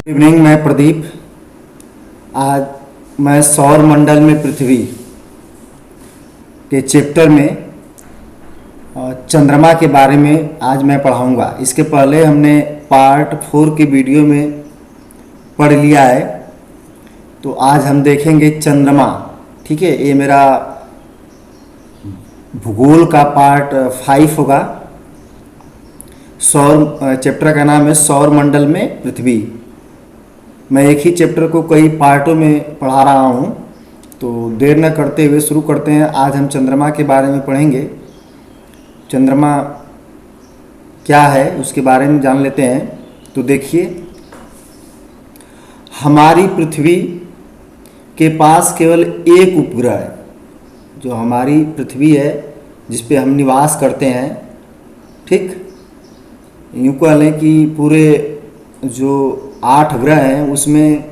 Evening, मैं प्रदीप। आज मैं सौर मंडल में पृथ्वी के चैप्टर में चंद्रमा के बारे में आज मैं पढ़ाऊंगा। इसके पहले हमने पार्ट 4 के वीडियो में पढ़ लिया है, तो आज हम देखेंगे चंद्रमा। ठीक है, ये मेरा भूगोल का पार्ट 5 होगा। चैप्टर का नाम है सौर मंडल में पृथ्वी। मैं एक ही चैप्टर को कई पार्टों में पढ़ा रहा हूँ, तो देर न करते हुए शुरू करते हैं। आज हम चंद्रमा के बारे में पढ़ेंगे। चंद्रमा क्या है उसके बारे में जान लेते हैं। तो देखिए, हमारी पृथ्वी के पास केवल एक उपग्रह है। जो हमारी पृथ्वी है जिस पे हम निवास करते हैं, ठीक, यूँ कह लें कि पूरे जो 8 ग्रह हैं उसमें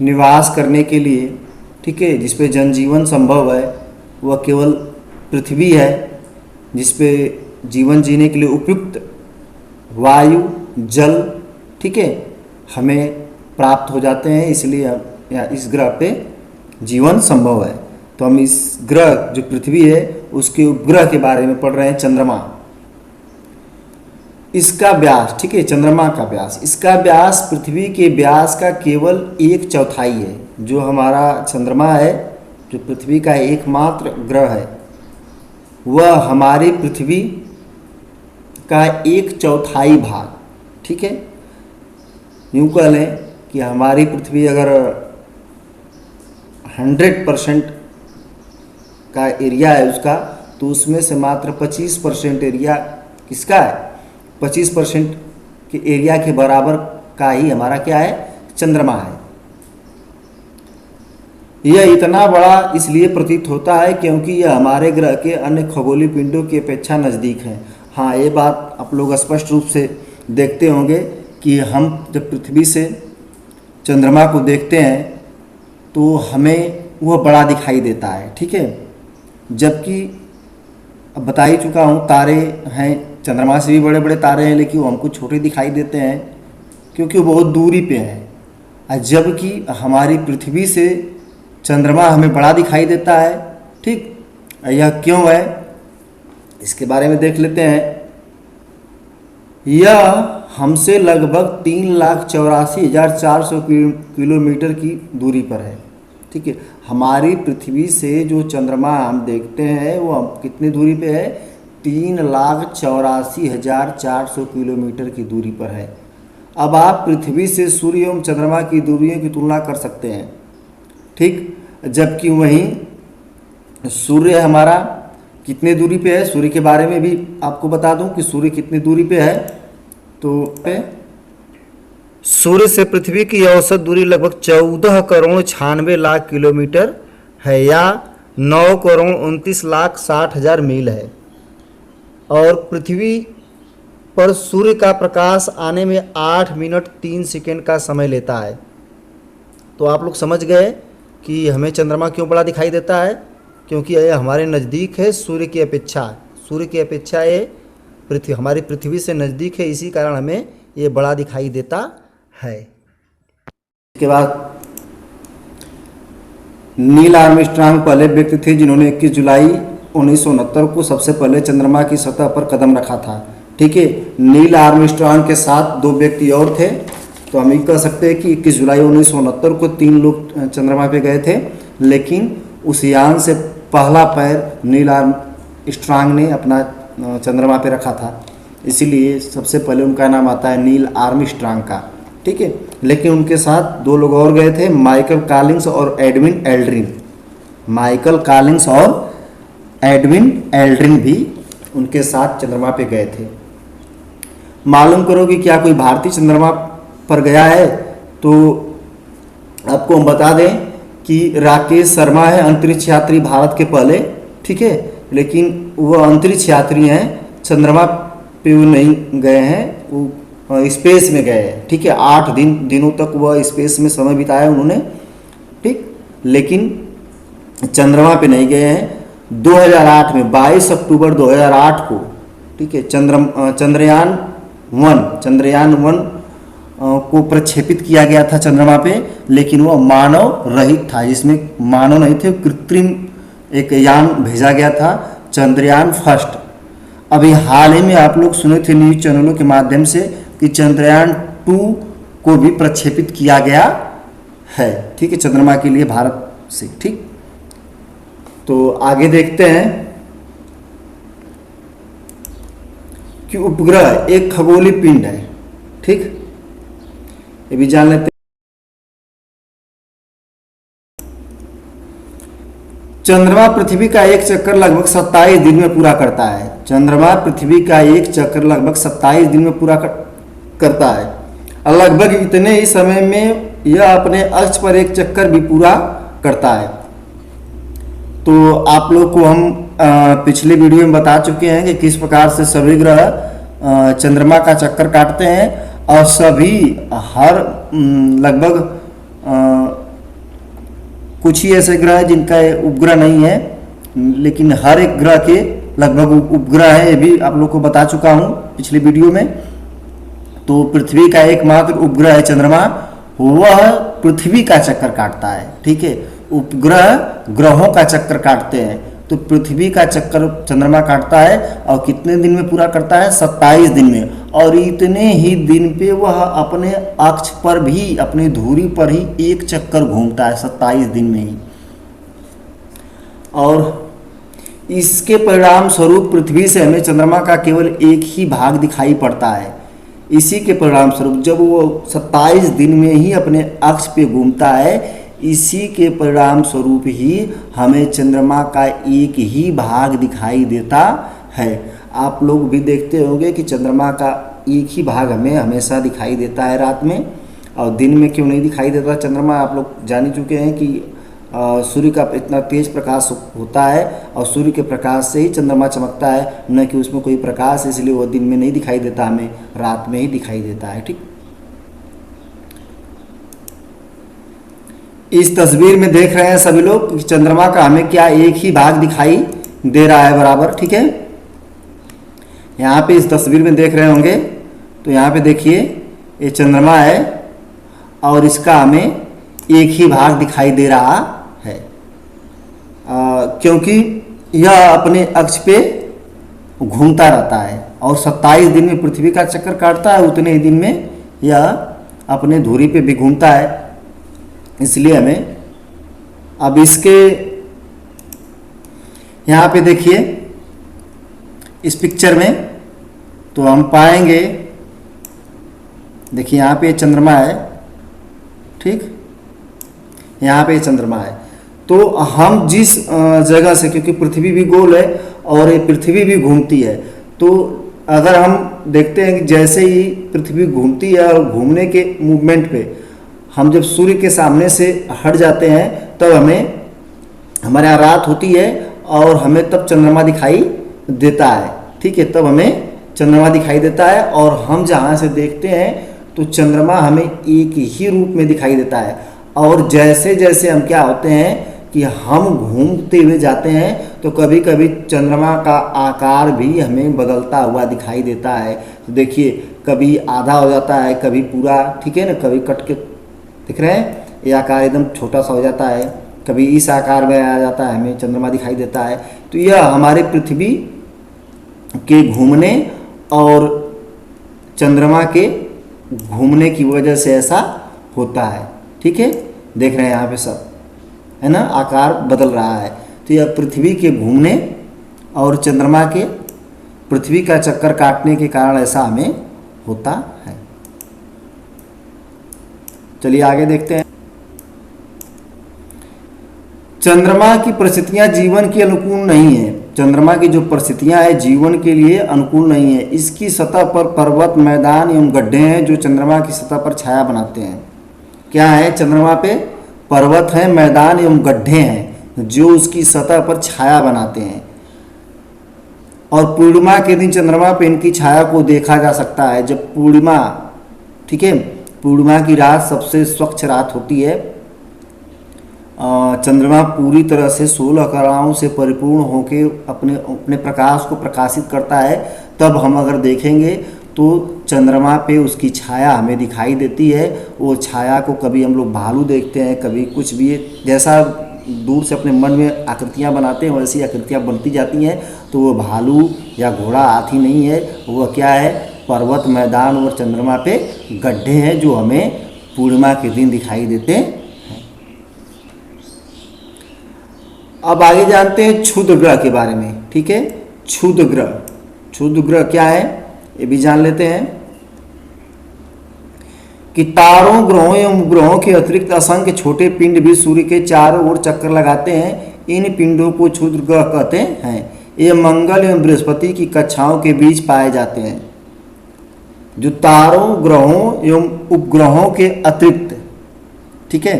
निवास करने के लिए, ठीक है, जिस पे जनजीवन संभव है, वह केवल पृथ्वी है, जिस पे जीवन जीने के लिए उपयुक्त वायु, जल, ठीक है, हमें प्राप्त हो जाते हैं। इसलिए या इस ग्रह पे जीवन संभव है। तो हम इस ग्रह जो पृथ्वी है उसके उपग्रह के बारे में पढ़ रहे हैं, चंद्रमा। इसका व्यास, ठीक है, चंद्रमा का व्यास, इसका व्यास पृथ्वी के व्यास का केवल 1/4 है। जो हमारा चंद्रमा है, जो पृथ्वी का एकमात्र ग्रह है, वह हमारी पृथ्वी का 1/4 भाग, ठीक है। यूँ कह लें कि हमारी पृथ्वी अगर 100% का एरिया है उसका, तो उसमें से मात्र 25% एरिया किसका है? 25% के एरिया के बराबर का ही हमारा क्या है? चंद्रमा है। यह इतना बड़ा इसलिए प्रतीत होता है क्योंकि यह हमारे ग्रह के अन्य खगोलीय पिंडों की अपेक्षा नज़दीक है। हाँ, ये बात आप लोग स्पष्ट रूप से देखते होंगे कि हम जब पृथ्वी से चंद्रमा को देखते हैं तो हमें वह बड़ा दिखाई देता है, ठीक है। जबकि अब बता ही चुका हूँ, तारे हैं, चंद्रमा से भी बड़े बड़े तारे हैं, लेकिन वो हमको छोटे दिखाई देते हैं क्योंकि वो बहुत दूरी पे हैं। जबकि हमारी पृथ्वी से चंद्रमा हमें बड़ा दिखाई देता है, ठीक। यह क्यों है, इसके बारे में देख लेते हैं। यह हमसे लगभग 3,84,400 किलोमीटर की दूरी पर है, ठीक है। हमारी पृथ्वी से जो चंद्रमा हम देखते हैं वो कितनी दूरी पे है? 3,84,400 किलोमीटर की दूरी पर है। अब आप पृथ्वी से सूर्य एवं चंद्रमा की दूरियों की तुलना कर सकते हैं, ठीक। जबकि वहीं सूर्य हमारा कितने दूरी पे है, सूर्य के बारे में भी आपको बता दूं कि सूर्य कितनी दूरी पे है। तो सूर्य से पृथ्वी की औसत दूरी लगभग 14,96,00,000 किलोमीटर है, या 9,29,60,000 मील है। और पृथ्वी पर सूर्य का प्रकाश आने में 8 मिनट 3 सेकंड का समय लेता है। तो आप लोग समझ गए कि हमें चंद्रमा क्यों बड़ा दिखाई देता है, क्योंकि यह हमारे नज़दीक है सूर्य की अपेक्षा। सूर्य की अपेक्षा ये हमारी पृथ्वी से नज़दीक है, इसी कारण हमें ये बड़ा दिखाई देता है। इसके बाद नील आर्मस्ट्रांग पहले व्यक्ति थे जिन्होंने 21 जुलाई 1969 को सबसे पहले चंद्रमा की सतह पर कदम रखा था, ठीक है। नील आर्मस्ट्रांग के साथ 2 व्यक्ति और थे। तो हम ये कह सकते हैं कि 21 जुलाई 1969 को 3 लोग चंद्रमा पे गए थे, लेकिन उस यान से पहला पैर नील आर्मस्ट्रांग ने अपना चंद्रमा पे रखा था, इसीलिए सबसे पहले उनका नाम आता है नील आर्मस्ट्रांग का, ठीक है। लेकिन उनके साथ 2 लोग और गए थे, माइकल कॉलिंस और एडविन एल्ड्रिन। माइकल कॉलिंस और एडविन एल्ड्रिन भी उनके साथ चंद्रमा पे गए थे। मालूम करो कि क्या कोई भारतीय चंद्रमा पर गया है। तो आपको हम बता दें कि राकेश शर्मा है अंतरिक्ष यात्री भारत के पहले, ठीक है। लेकिन वह अंतरिक्ष यात्री हैं, चंद्रमा पे वो नहीं गए हैं, वो स्पेस में गए हैं, ठीक है। 8 दिनों तक वह स्पेस में समय बिताया उन्होंने, ठीक। लेकिन चंद्रमा पे नहीं गए हैं। 2008 में 22 अक्टूबर 2008 को, ठीक है, चंद्रयान 1 को प्रक्षेपित किया गया था चंद्रमा पे, लेकिन वह मानव रहित था, जिसमें मानव नहीं थे, कृत्रिम एक यान भेजा गया था, चंद्रयान फर्स्ट। अभी हाल ही में आप लोग सुने थे न्यूज चैनलों के माध्यम से कि चंद्रयान 2 को भी प्रक्षेपित किया गया है, ठीक है, चंद्रमा के लिए भारत से, ठीक। तो आगे देखते हैं कि उपग्रह एक खगोलीय पिंड है, ठीक, ये भी जान लेते हैं। चंद्रमा पृथ्वी का एक चक्कर लगभग 27 दिन में पूरा करता है। चंद्रमा पृथ्वी का एक चक्कर लगभग 27 दिन में पूरा करता है। लगभग इतने ही समय में यह अपने अक्ष पर एक चक्कर भी पूरा करता है। तो आप लोग को हम पिछले वीडियो में बता चुके हैं कि किस प्रकार से सभी ग्रह चंद्रमा का चक्कर काटते हैं, और सभी हर लगभग कुछ ही ऐसे ग्रह हैं जिनका उपग्रह नहीं है, लेकिन हर एक ग्रह के लगभग उपग्रह है, ये भी आप लोग को बता चुका हूँ पिछले वीडियो में। तो पृथ्वी का एकमात्र उपग्रह है चंद्रमा, वह पृथ्वी का चक्कर काटता है, ठीक है। उपग्रह ग्रहों का चक्कर काटते हैं, तो पृथ्वी का चक्कर चंद्रमा काटता है, और कितने दिन में पूरा करता है? 27 दिन में। और इतने ही दिन पे वह अपने अक्ष पर भी, अपनी धुरी पर ही एक चक्कर घूमता है 27 दिन में ही। और इसके परिणाम स्वरूप पृथ्वी से हमें चंद्रमा का केवल एक ही भाग दिखाई पड़ता है। इसी के परिणाम स्वरूप जब वो 27 दिन में ही अपने अक्ष पे घूमता है, इसी के परिणाम स्वरूप ही हमें चंद्रमा का एक ही भाग दिखाई देता है। आप लोग भी देखते होंगे कि चंद्रमा का एक ही भाग हमें हमेशा दिखाई देता है रात में, और दिन में क्यों नहीं दिखाई देता चंद्रमा, आप लोग जान ही चुके हैं कि सूर्य का इतना तेज प्रकाश होता है, और सूर्य के प्रकाश से ही चंद्रमा चमकता है, न कि उसमें कोई प्रकाश, इसलिए वो दिन में नहीं दिखाई देता, हमें रात में ही दिखाई देता है, ठीक। इस तस्वीर में देख रहे हैं सभी लोग कि चंद्रमा का हमें क्या एक ही भाग दिखाई दे रहा है बराबर, ठीक है। यहाँ पे इस तस्वीर में देख रहे होंगे, तो यहाँ पे देखिए ये चंद्रमा है, और इसका हमें एक ही भाग दिखाई दे रहा है, क्योंकि यह अपने अक्ष पे घूमता रहता है, और 27 दिन में पृथ्वी का चक्कर काटता है, उतने ही दिन में यह अपने धुरी पे भी घूमता है। इसलिए हमें अब इसके यहाँ पे देखिए इस पिक्चर में, तो हम पाएंगे, देखिए यहाँ पे चंद्रमा है, ठीक, यहाँ पे चंद्रमा है। तो हम जिस जगह से, क्योंकि पृथ्वी भी गोल है और ये पृथ्वी भी घूमती है, तो अगर हम देखते हैं कि जैसे ही पृथ्वी घूमती है और घूमने के मूवमेंट पे हम जब सूर्य के सामने से हट जाते हैं, तब हमें, हमारे यहाँ रात होती है और हमें तब चंद्रमा दिखाई देता है, ठीक है, तब हमें चंद्रमा दिखाई देता है। और हम जहाँ से देखते हैं तो चंद्रमा हमें एक ही रूप में दिखाई देता है, और जैसे जैसे हम क्या होते हैं कि हम घूमते हुए जाते हैं, तो कभी कभी चंद्रमा का आकार भी हमें बदलता हुआ दिखाई देता है। तो देखिए कभी आधा हो जाता है, कभी पूरा, ठीक है ना, कभी कट के, दिख रहे हैं, ये आकार एकदम छोटा सा हो जाता है, कभी इस आकार में आ जाता है, हमें चंद्रमा दिखाई देता है। तो यह हमारे पृथ्वी के घूमने और चंद्रमा के घूमने की वजह से ऐसा होता है, ठीक है। देख रहे हैं यहाँ पे सब, है ना, आकार बदल रहा है। तो यह पृथ्वी के घूमने और चंद्रमा के, पृथ्वी का चक्कर काटने के कारण ऐसा हमें होता है। चलिए आगे देखते हैं। चंद्रमा की परिस्थितियां जीवन के अनुकूल नहीं है। चंद्रमा की जो परिस्थितियां है जीवन के लिए अनुकूल नहीं है। इसकी सतह पर पर्वत, मैदान एवं गड्ढे हैं जो चंद्रमा की सतह पर छाया बनाते हैं। क्या है? चंद्रमा पे पर्वत हैं, मैदान एवं गड्ढे हैं जो उसकी सतह पर छाया बनाते हैं। और पूर्णिमा के दिन चंद्रमा पे इनकी छाया को देखा जा सकता है। जब पूर्णिमा, ठीक है, पूर्णिमा की रात सबसे स्वच्छ रात होती है, चंद्रमा पूरी तरह से 16 कलाओं से परिपूर्ण होकर अपने अपने प्रकाश को प्रकाशित करता है, तब हम अगर देखेंगे तो चंद्रमा पे उसकी छाया हमें दिखाई देती है। वो छाया को कभी हम लोग भालू देखते हैं, कभी कुछ भी, जैसा दूर से अपने मन में आकृतियाँ बनाते हैं वैसी आकृतियाँ बनती जाती हैं। तो वो भालू या घोड़ा हाथी नहीं है, वो क्या है, पर्वत, मैदान और चंद्रमा पे गड्ढे हैं जो हमें पूर्णिमा के दिन दिखाई देते हैं। अब आगे जानते हैं क्षुद्र ग्रह के बारे में, ठीक है। क्षुद्र ग्रह, क्षुद्र ग्रह क्या है ये भी जान लेते हैं कि तारों, ग्रहों एवं ग्रहों के अतिरिक्त असंख्य छोटे पिंड भी सूर्य के चारों ओर चक्कर लगाते हैं। इन पिंडों को क्षुद्र ग्रह कहते हैं। ये मंगल एवं बृहस्पति की कक्षाओं के बीच पाए जाते हैं। जो तारों, ग्रहों एवं उपग्रहों के अतिरिक्त, ठीक है,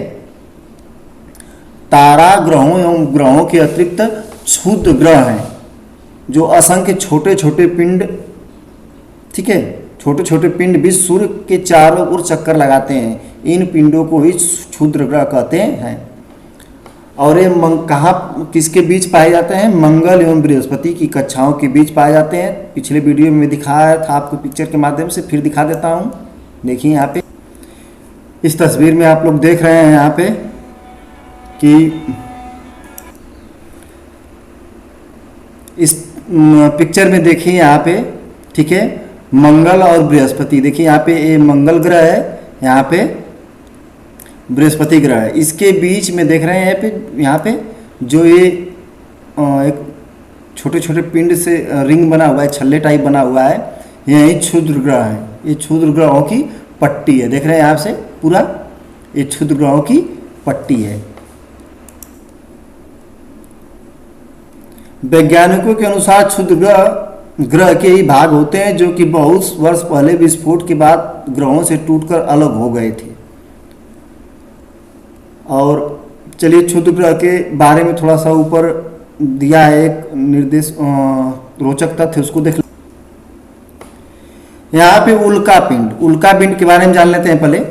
तारा, ग्रहों एवं ग्रहों के अतिरिक्त क्षुद्र ग्रह हैं जो असंख्य छोटे छोटे पिंड, ठीक है, छोटे छोटे पिंड भी सूर्य के चारों ओर चक्कर लगाते हैं। इन पिंडों को ही क्षुद्र ग्रह कहते हैं। और ये कहाँ, किसके बीच पाए जाते हैं? मंगल एवं बृहस्पति की कक्षाओं के बीच पाए जाते हैं। पिछले वीडियो में दिखाया था आपको पिक्चर के माध्यम से, फिर दिखा देता हूँ। देखिए यहाँ पे इस तस्वीर में आप लोग देख रहे हैं यहाँ पे कि इस पिक्चर में देखिए यहाँ पे, ठीक है, मंगल और बृहस्पति। देखिए यहाँ पे ये मंगल ग्रह है, यहाँ पे बृहस्पति ग्रह है। इसके बीच में देख रहे हैं यहाँ पे जो ये एक छोटे छोटे पिंड से रिंग बना हुआ है, छल्ले टाइप बना हुआ है, यही क्षुद्र ग्रह है। ये क्षुद्र ग्रहों की पट्टी है, देख रहे हैं यहाँ से पूरा, ये क्षुद्र ग्रहों की पट्टी है। वैज्ञानिकों के अनुसार क्षुद्र ग्रह के ही भाग होते हैं जो कि बहुत वर्ष पहले विस्फोट के बाद ग्रहों से टूटकर अलग हो गए थे। और चलिए क्षुद्र ग्रह के बारे में थोड़ा सा ऊपर दिया है एक निर्देश, रोचक तथ्य, उसको देख। यहाँ पे उल्का पिंड, उल्का पिंड के बारे में जान लेते हैं पहले।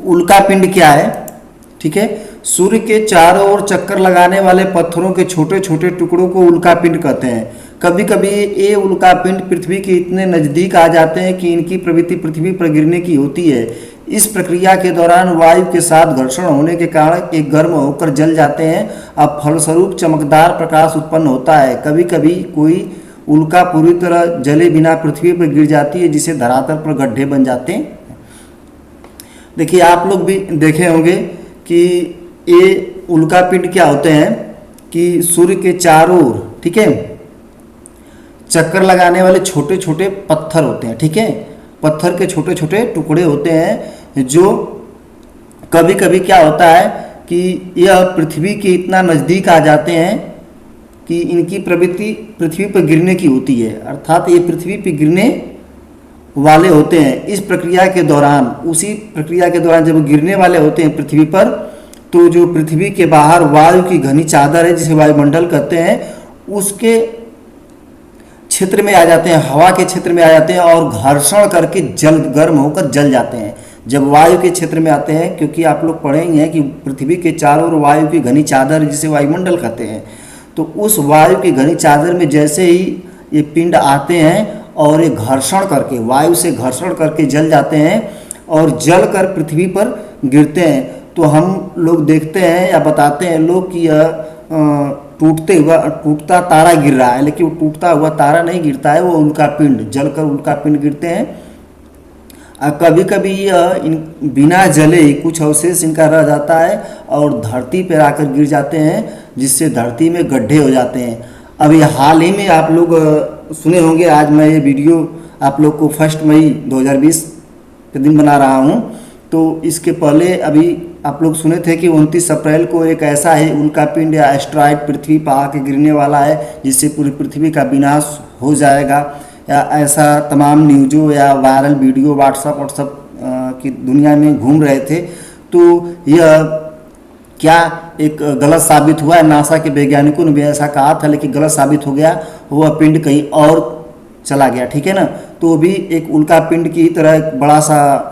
उल्का पिंड क्या है, ठीक है, सूर्य के चारों ओर चक्कर लगाने वाले पत्थरों के छोटे छोटे टुकड़ों को उल्का पिंड कहते हैं। कभी कभी ये उल्का पिंड पृथ्वी के इतने नज़दीक आ जाते हैं कि इनकी प्रवृत्ति पृथ्वी पर गिरने की होती है। इस प्रक्रिया के दौरान वायु के साथ घर्षण होने के कारण एक गर्म होकर जल जाते हैं। अब फलस्वरूप चमकदार प्रकाश उत्पन्न होता है। कभी कभी कोई उल्का पूरी तरह जले बिना पृथ्वी पर गिर जाती है, जिसे धरातल पर गड्ढे बन जाते हैं। देखिए आप लोग भी देखे होंगे कि ये उल्का पिंड क्या होते हैं कि सूर्य के चारों ओर, ठीक है, चक्कर लगाने वाले छोटे छोटे पत्थर होते हैं, ठीक है, पत्थर के छोटे छोटे टुकड़े होते हैं जो कभी कभी क्या होता है कि यह पृथ्वी के इतना नज़दीक आ जाते हैं कि इनकी प्रवृत्ति पृथ्वी पर गिरने की होती है, अर्थात ये पृथ्वी पर गिरने वाले होते हैं। इस प्रक्रिया के दौरान, उसी प्रक्रिया के दौरान जब गिरने वाले होते हैं पृथ्वी पर, तो जो पृथ्वी के बाहर वायु की घनी चादर है जिसे वायुमंडल कहते हैं, उसके क्षेत्र में आ जाते हैं, हवा के क्षेत्र में आ जाते हैं और घर्षण करके जल गर्म होकर जल जाते हैं। जब वायु के क्षेत्र में आते हैं, क्योंकि आप लोग पढ़े ही हैं कि पृथ्वी के चारों ओर वायु की घनी चादर जिसे वायुमंडल कहते हैं, तो उस वायु की घनी चादर में जैसे ही ये पिंड आते हैं और ये घर्षण करके, वायु से घर्षण करके जल जाते हैं और जल कर पृथ्वी पर गिरते हैं। तो हम लोग देखते हैं या बताते हैं लोग कि यह टूटता तारा गिर रहा है, लेकिन वो टूटता हुआ तारा नहीं गिरता है, वो उल्का पिंड, जलकर उल्का पिंड गिरते हैं। कभी कभी यह बिना जले ही कुछ अवशेष इनका रह जाता है और धरती पर आकर गिर जाते हैं, जिससे धरती में गड्ढे हो जाते हैं। अभी हाल ही में आप लोग सुने होंगे, आज मैं ये वीडियो आप लोग को 1 मई 2020 के दिन बना रहा हूँ, तो इसके पहले अभी आप लोग सुने थे कि 29 अप्रैल को एक ऐसा ही उल्का पिंड या एस्ट्रॉइड पृथ्वी पर आके गिरने वाला है जिससे पूरी पृथ्वी का विनाश हो जाएगा, या ऐसा तमाम न्यूज़ों या वायरल वीडियो व्हाट्सएप की दुनिया में घूम रहे थे। तो यह क्या एक गलत साबित हुआ है। नासा के वैज्ञानिकों ने भी ऐसा कहा था, लेकिन गलत साबित हो गया वह पिंड कहीं और चला गया, ठीक है ना। तो वो भी एक उल्का पिंड की तरह एक बड़ा सा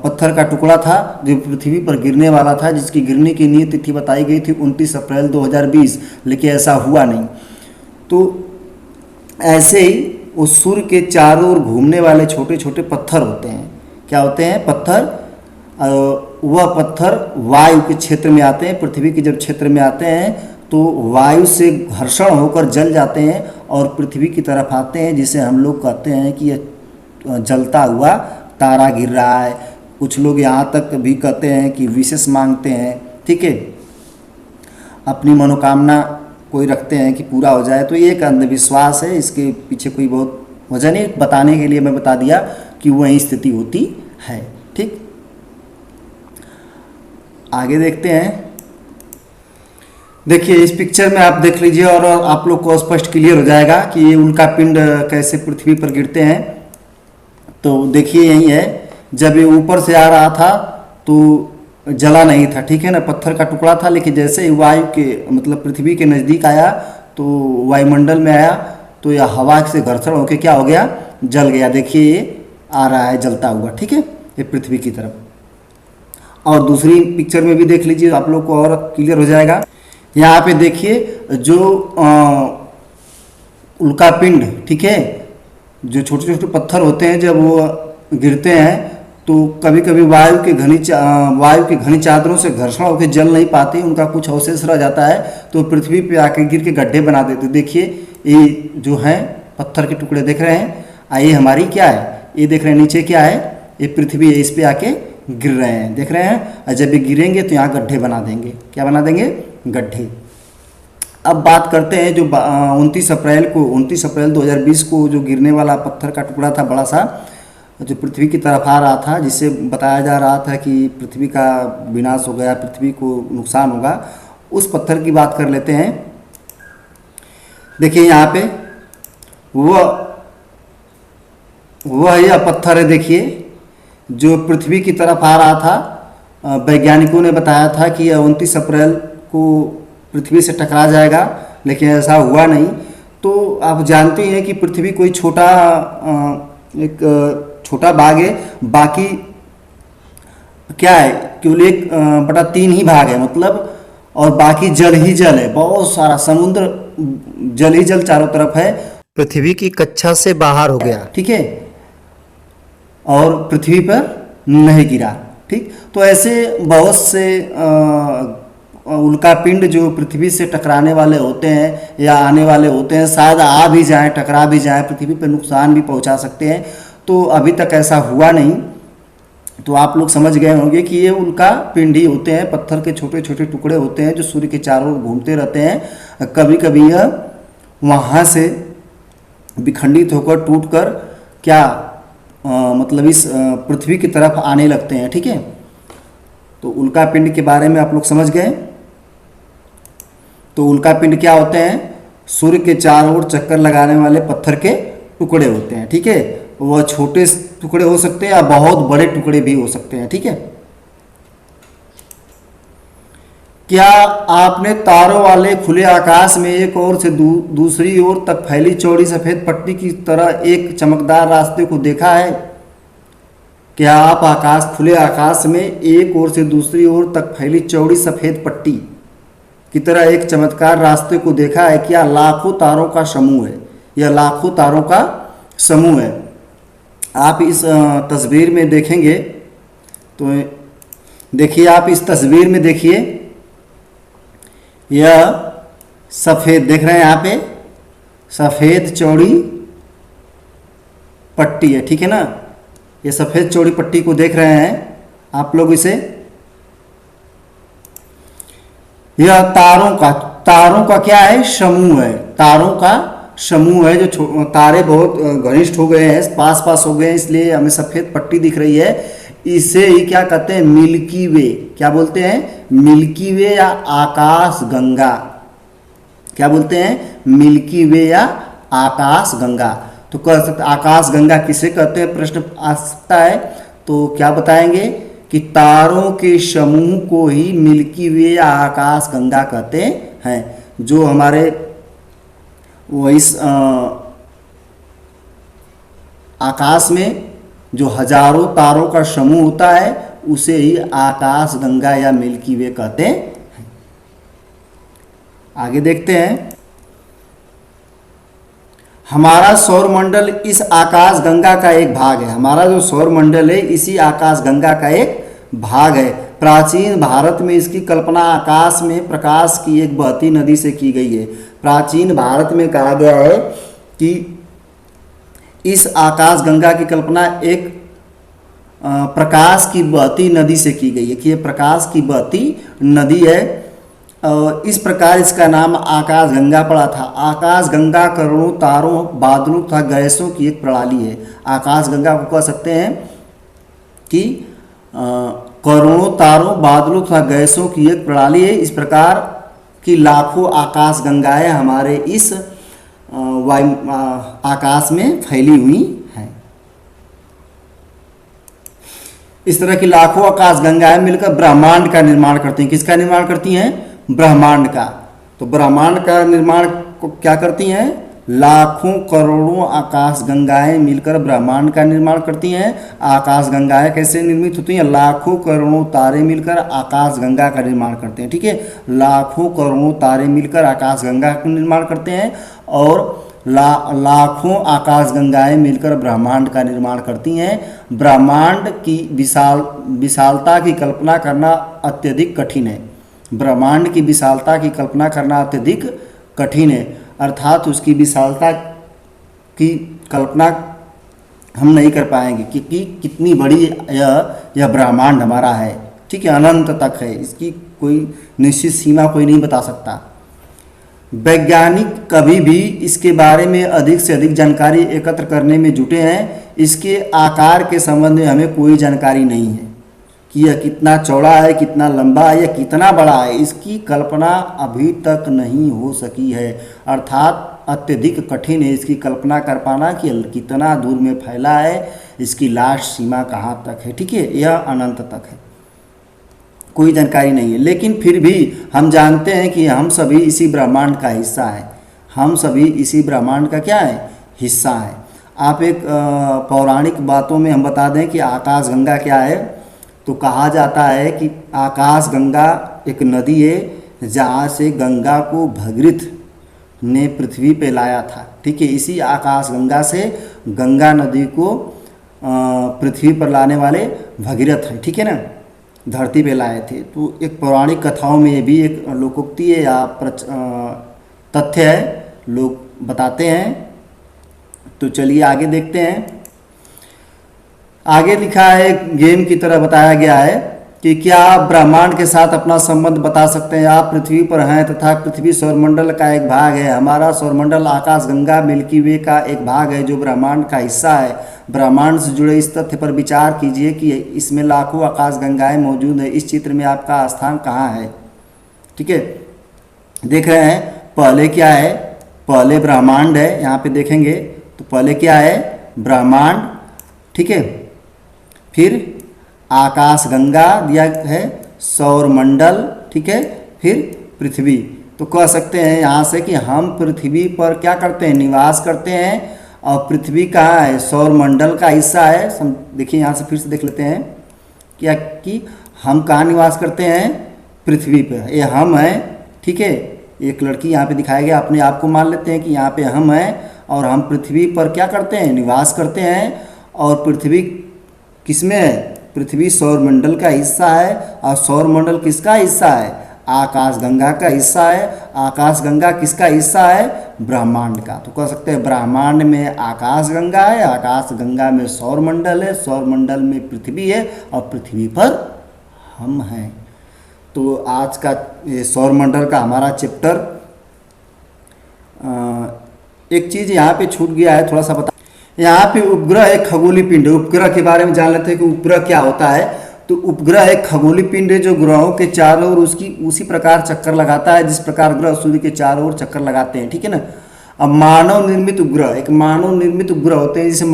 पत्थर का टुकड़ा था जो पृथ्वी पर गिरने वाला था, जिसकी गिरने की नियत तिथि बताई गई थी 29 अप्रैल 2020, लेकिन ऐसा हुआ नहीं। तो ऐसे ही वो सूर्य के चारों ओर घूमने वाले छोटे छोटे पत्थर होते हैं। क्या होते हैं? पत्थर। वह पत्थर वायु के क्षेत्र में आते हैं, पृथ्वी के जब क्षेत्र में आते हैं तो वायु से घर्षण होकर जल जाते हैं और पृथ्वी की तरफ आते हैं, जिसे हम लोग कहते हैं कि यह जलता हुआ तारा गिर रहा है। कुछ लोग यहाँ तक भी कहते हैं कि विशेष मांगते हैं, ठीक है, अपनी मनोकामना कोई रखते हैं कि पूरा हो जाए। तो ये एक अंधविश्वास है, इसके पीछे कोई बहुत वजह नहीं, बताने के लिए मैं बता दिया कि वही स्थिति होती है। ठीक, आगे देखते हैं। देखिए इस पिक्चर में आप देख लीजिए और आप लोग को स्पष्ट क्लियर हो जाएगा कि ये उल्का पिंड कैसे पृथ्वी पर गिरते हैं। तो देखिए यही है, जब ये ऊपर से आ रहा था तो जला नहीं था, ठीक है ना, पत्थर का टुकड़ा था, लेकिन जैसे ही वायु के मतलब पृथ्वी के नज़दीक आया तो वायुमंडल में आया तो यह हवा से घर्षण होकर क्या हो गया, जल गया। देखिए ये आ रहा है जलता हुआ, ठीक है, ये पृथ्वी की तरफ। और दूसरी पिक्चर में भी देख लीजिए, आप लोग को और क्लियर हो जाएगा। यहाँ पे देखिए जो उल्का पिंड, ठीक है, जो छोटे छोटे पत्थर होते हैं जब वो गिरते हैं तो कभी कभी वायु के घनी चादरों से घर्षण होकर जल नहीं पाते, उनका कुछ अवशेष रह जाता है तो पृथ्वी पे आके गिर के गड्ढे बना देते। देखिए ये जो है पत्थर के टुकड़े देख रहे हैं, ये हमारी क्या है, ये देख रहे हैं नीचे क्या है, ये पृथ्वी है, इस पे आके गिर रहे हैं, देख रहे हैं। और जब ये गिरेंगे तो यहाँ गड्ढे बना देंगे, क्या बना देंगे, गड्ढे। अब बात करते हैं जो 29 अप्रैल 2020 को जो गिरने वाला पत्थर का टुकड़ा था बड़ा सा, जो पृथ्वी की तरफ आ रहा था, जिससे बताया जा रहा था कि पृथ्वी का विनाश हो गया, पृथ्वी को नुकसान होगा, उस पत्थर की बात कर लेते हैं। देखिए यहाँ पे वह यह पत्थर है, देखिए जो पृथ्वी की तरफ आ रहा था। वैज्ञानिकों ने बताया था कि यह 29 अप्रैल को पृथ्वी से टकरा जाएगा, लेकिन ऐसा हुआ नहीं। तो आप जानते हैं कि पृथ्वी कोई एक छोटा भाग है, बाकी क्या है, केवल 1/3 ही भाग है मतलब, और बाकी जल ही जल है, बहुत सारा समुद्र जल ही जल चारों तरफ है, पृथ्वी की कक्षा से बाहर हो गया, ठीक है, और पृथ्वी पर नहीं गिरा। ठीक, तो ऐसे बहुत से उल्का पिंड जो पृथ्वी से टकराने वाले होते हैं या आने वाले होते हैं, शायद आ भी जाएं, टकरा भी जाएं, पृथ्वी पर नुकसान भी पहुंचा सकते हैं। तो अभी तक ऐसा हुआ नहीं। तो आप लोग समझ गए होंगे कि ये उल्का पिंड ही होते हैं, पत्थर के छोटे छोटे टुकड़े होते हैं जो सूर्य के चारों ओर घूमते रहते हैं। कभी कभी यह वहाँ से विखंडित होकर टूटकर क्या मतलब इस पृथ्वी की तरफ आने लगते हैं। ठीक है, तो उल्का पिंड के बारे में आप लोग समझ गए। तो उल्का पिंड क्या होते हैं, सूर्य के चारों ओर चक्कर लगाने वाले पत्थर के टुकड़े होते हैं। ठीक है, वह छोटे टुकड़े हो सकते हैं या बहुत बड़े टुकड़े भी हो सकते हैं। ठीक है, क्या आपने तारों वाले खुले आकाश में एक ओर से दूसरी ओर तक फैली चौड़ी सफेद पट्टी की तरह एक चमकदार रास्ते को देखा है? क्या आप खुले आकाश में एक ओर से दूसरी ओर तक फैली चौड़ी सफेद पट्टी की तरह एक चमत्कार रास्ते को देखा है? क्या लाखों तारों का समूह है, यह लाखों तारों का समूह है। आप इस तस्वीर में देखेंगे तो देखिए, आप इस तस्वीर में देखिए, यह सफ़ेद देख रहे हैं, यहाँ पे सफ़ेद चौड़ी पट्टी है। ठीक है ना, ये सफ़ेद चौड़ी पट्टी को देख रहे हैं आप लोग इसे, यह तारों का क्या है, समूह है, तारों का समूह है। जो तारे बहुत घनिष्ठ हो गए हैं, पास हो गए हैं, इसलिए हमें सफ़ेद पट्टी दिख रही है। इसे ही क्या कहते हैं, मिल्की वे, क्या बोलते हैं, मिल्की वे या आकाश गंगा। क्या बोलते हैं, मिल्की वे या आकाश गंगा। तो कह सकते आकाश गंगा किसे कहते हैं, प्रश्न आ सकता है। तो क्या बताएंगे कि तारों के समूह को ही मिल्की वे या आकाश गंगा कहते हैं। जो हमारे वो इस आकाश में जो हजारों तारों का समूह होता है उसे ही आकाश गंगा या मिल्की वे कहते हैं। आगे देखते हैं, हमारा सौर मंडल इस आकाश गंगा का एक भाग है। हमारा जो सौर मंडल है इसी आकाश गंगा का एक भाग है। प्राचीन भारत में इसकी कल्पना आकाश में प्रकाश की एक बहती नदी से की गई है। प्राचीन भारत में कहा गया है कि इस आकाश गंगा की कल्पना एक प्रकाश की बहती नदी से की गई है कि ये प्रकाश की बहती नदी है। इस प्रकार इसका नाम आकाश गंगा पड़ा था। आकाश गंगा करोड़ों तारों, बादलों तथा गैसों की एक प्रणाली है। आकाश गंगा को कह सकते हैं कि करोड़ों तारों, बादलों तथा गैसों की एक प्रणाली है। इस प्रकार की लाखों आकाश गंगाएं हमारे इस आकाश में फैली हुई हैं। इस तरह की लाखों आकाश गंगाएं मिलकर ब्रह्मांड का निर्माण करती हैं। किसका निर्माण करती हैं? ब्रह्मांड का। तो ब्रह्मांड का निर्माण को क्या करती हैं? लाखों करोड़ों आकाश गंगाएं मिलकर ब्रह्मांड का निर्माण करती हैं। आकाश गंगाएं कैसे निर्मित होती हैं? लाखों करोड़ों तारे मिलकर आकाश गंगा का निर्माण करते हैं। ठीक है, लाखों करोड़ों तारे मिलकर आकाश गंगा का निर्माण करते हैं और लाखों आकाश गंगाएं मिलकर ब्रह्मांड का निर्माण करती हैं। ब्रह्मांड की विशालता की कल्पना करना अत्यधिक कठिन है। ब्रह्मांड की विशालता की कल्पना करना अत्यधिक कठिन है, अर्थात उसकी विशालता की कल्पना हम नहीं कर पाएंगे कि कितनी बड़ी यह ब्रह्मांड हमारा है। ठीक है, अनंत तक है, इसकी कोई निश्चित सीमा कोई नहीं बता सकता। वैज्ञानिक कभी भी इसके बारे में अधिक से अधिक जानकारी एकत्र करने में जुटे हैं। इसके आकार के संबंध में हमें कोई जानकारी नहीं है कि यह कितना चौड़ा है, कितना लंबा है या कितना बड़ा है। इसकी कल्पना अभी तक नहीं हो सकी है, अर्थात अत्यधिक कठिन है इसकी कल्पना कर पाना कि कितना दूर में फैला है, इसकी लास्ट सीमा कहाँ तक है। ठीक है, यह अनंत तक है, कोई जानकारी नहीं है। लेकिन फिर भी हम जानते हैं कि हम सभी इसी ब्रह्मांड का हिस्सा है। हम सभी इसी ब्रह्मांड का क्या है? हिस्सा है। आप एक पौराणिक बातों में हम बता दें कि आकाश गंगा क्या है, तो कहा जाता है कि आकाश गंगा एक नदी है जहाँ से गंगा को भगीरथ ने पृथ्वी पे लाया था। ठीक है, इसी आकाश गंगा से गंगा नदी को पृथ्वी पर लाने वाले भगीरथ हैं। ठीक है ना, धरती पे लाए थे। तो एक पौराणिक कथाओं में ये भी एक लोकोक्ति है या तथ्य है, लोग बताते हैं। तो चलिए आगे देखते हैं। आगे लिखा है, गेम की तरह बताया गया है कि क्या आप ब्रह्मांड के साथ अपना संबंध बता सकते हैं? आप पृथ्वी पर हैं तथा पृथ्वी सौरमंडल का एक भाग है। हमारा सौरमंडल आकाश गंगा मिल्की वे का एक भाग है जो ब्रह्मांड का हिस्सा है। ब्रह्मांड से जुड़े इस तथ्य पर विचार कीजिए कि इसमें लाखों आकाश गंगाएं मौजूद हैं। इस चित्र में आपका स्थान कहाँ है? ठीक है, देख रहे हैं पहले क्या है? पहले ब्रह्मांड है, यहाँ पे देखेंगे तो पहले क्या है? ब्रह्मांड। ठीक है, फिर आकाश गंगा दिया है, सौरमंडल। ठीक है, फिर पृथ्वी। तो कह सकते हैं यहाँ से कि हम पृथ्वी पर क्या करते हैं? निवास करते हैं। और पृथ्वी कहाँ है? सौरमंडल का हिस्सा है। देखिए यहाँ से फिर से देख लेते हैं क्या कि हम कहाँ निवास करते हैं? पृथ्वी पर। ये हम हैं। ठीक है, एक लड़की यहाँ पे दिखाया गया, अपने आप को मान लेते हैं कि यहाँ पे हम हैं और हम पृथ्वी पर क्या करते हैं? निवास करते हैं। और पृथ्वी किसमें है? पृथ्वी सौरमंडल का हिस्सा है। और सौरमंडल किसका हिस्सा है? आकाश गंगा का हिस्सा है। आकाश गंगा किसका हिस्सा है? ब्रह्मांड का। तो कह सकते हैं ब्रह्मांड में आकाश गंगा है, आकाश गंगा में सौरमंडल है, सौरमंडल में पृथ्वी है और पृथ्वी पर हम हैं। तो आज का ये सौरमंडल का हमारा चैप्टर, एक चीज़ यहाँ पे छूट गया है, थोड़ा सा बता। यहाँ पे उपग्रह एक खगोलीय पिंड है। उपग्रह के बारे में जान लेते हैं कि उपग्रह क्या होता है। तो उपग्रह एक खगोलीय पिंड है जो ग्रहों के चारों ओर उसी प्रकार चक्कर लगाता है जिस प्रकार ग्रह सूर्य के चारों ओर चक्कर लगाते हैं। ठीक है ना। अब मानव निर्मित उपग्रह, एक मानव निर्मित उपग्रह होते हैं जिसे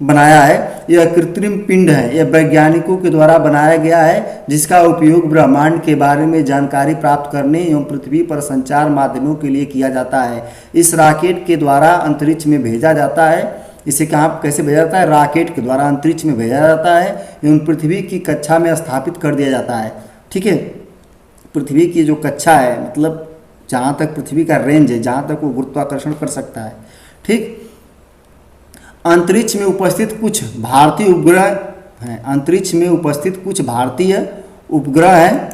बनाया है। यह कृत्रिम पिंड है, यह वैज्ञानिकों के द्वारा बनाया गया है, जिसका उपयोग ब्रह्मांड के बारे में जानकारी प्राप्त करने एवं पृथ्वी पर संचार माध्यमों के लिए किया जाता है। इस रॉकेट के द्वारा अंतरिक्ष में भेजा जाता है। इसे कहाँ कैसे भेजा जाता है? रॉकेट के द्वारा अंतरिक्ष में भेजा जाता है एवं पृथ्वी की कक्षा में स्थापित कर दिया जाता है। ठीक है, पृथ्वी की जो कक्षा है, मतलब जहाँ तक पृथ्वी का रेंज है, जहाँ तक वो गुरुत्वाकर्षण कर सकता है। ठीक, अंतरिक्ष में उपस्थित कुछ भारतीय उपग्रह हैं। अंतरिक्ष में उपस्थित कुछ भारतीय उपग्रह हैं।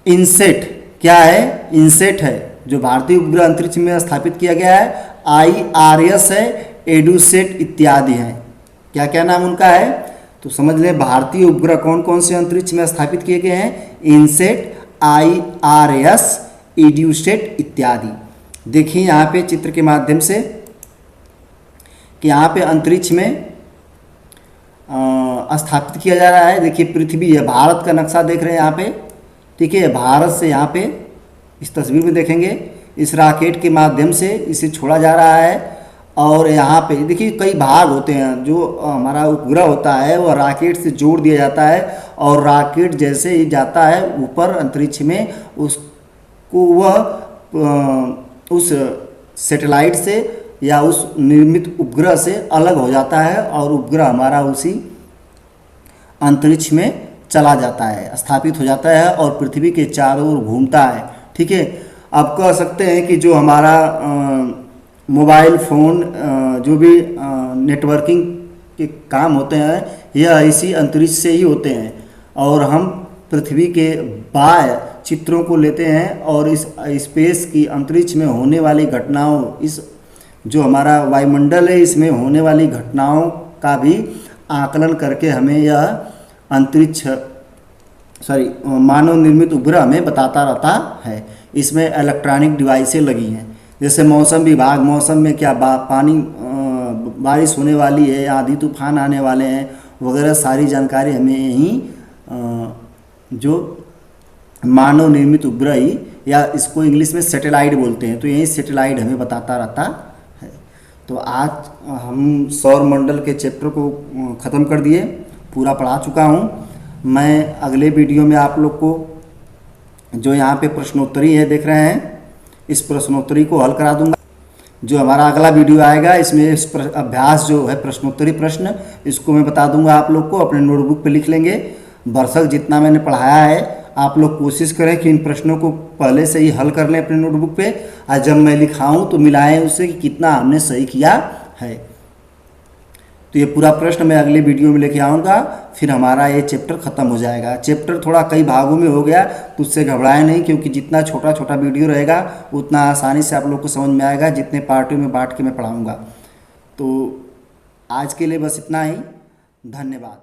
इनसेट क्या है? इनसेट है जो भारतीय उपग्रह अंतरिक्ष में स्थापित किया गया है। IRS है, एडुसेट इत्यादि हैं। क्या क्या नाम उनका है? तो समझ लें भारतीय उपग्रह कौन कौन से अंतरिक्ष में स्थापित किए गए हैं। इनसेट, IRS, एडुसेट इत्यादि। देखिए यहाँ पे चित्र के माध्यम से कि यहाँ पे अंतरिक्ष में स्थापित किया जा रहा है। देखिए पृथ्वी है, भारत का नक्शा देख रहे हैं यहाँ पे। ठीक है, भारत से यहाँ पे इस तस्वीर में देखेंगे, इस रॉकेट के माध्यम से इसे छोड़ा जा रहा है। और यहाँ पे देखिए कई भाग होते हैं। जो हमारा उपग्रह होता है वह रॉकेट से जोड़ दिया जाता है, और रॉकेट जैसे ही जाता है ऊपर अंतरिक्ष में, उसको वह उस सैटेलाइट से या उस निर्मित उपग्रह से अलग हो जाता है, और उपग्रह हमारा उसी अंतरिक्ष में चला जाता है, स्थापित हो जाता है और पृथ्वी के चारों ओर घूमता है। ठीक है, आप कह सकते हैं कि जो हमारा मोबाइल फ़ोन, जो भी नेटवर्किंग के काम होते हैं, यह इसी अंतरिक्ष से ही होते हैं। और हम पृथ्वी के बाह्य चित्रों को लेते हैं और इस स्पेस की अंतरिक्ष में होने वाली घटनाओं, इस जो हमारा वायुमंडल है इसमें होने वाली घटनाओं का भी आकलन करके हमें यह अंतरिक्ष मानव निर्मित उपग्रह हमें बताता रहता है। इसमें इलेक्ट्रॉनिक डिवाइसें लगी हैं, जैसे मौसम विभाग, मौसम में क्या पानी बारिश होने वाली है, आंधी तूफान आने वाले हैं वगैरह, सारी जानकारी हमें यहीं जो मानव निर्मित उपग्रह ही, या इसको इंग्लिश में सैटेलाइट बोलते हैं, तो यही सैटेलाइट हमें बताता रहता है। तो आज हम सौर मंडल के चैप्टर को ख़त्म कर दिए, पूरा पढ़ा चुका हूँ। मैं अगले वीडियो में आप लोग को जो यहाँ पे प्रश्नोत्तरी है देख रहे हैं, इस प्रश्नोत्तरी को हल करा दूंगा। जो हमारा अगला वीडियो आएगा इसमें इस अभ्यास जो है प्रश्नोत्तरी प्रश्न, इसको मैं बता दूंगा आप लोग को, अपने नोटबुक पे लिख लेंगे। बरसक जितना मैंने पढ़ाया है आप लोग कोशिश करें कि इन प्रश्नों को पहले से ही हल कर लें अपने नोटबुक पे, और जब मैं लिखाऊं तो मिलाएं उससे कि कितना हमने सही किया है। तो ये पूरा प्रश्न मैं अगले वीडियो में लेके आऊँगा, फिर हमारा ये चैप्टर ख़त्म हो जाएगा। चैप्टर थोड़ा कई भागों में हो गया, तो उससे घबराएं नहीं, क्योंकि जितना छोटा छोटा वीडियो रहेगा उतना आसानी से आप लोग को समझ में आएगा, जितने पार्टों में बांट के मैं पढ़ाऊँगा। तो आज के लिए बस इतना ही, धन्यवाद।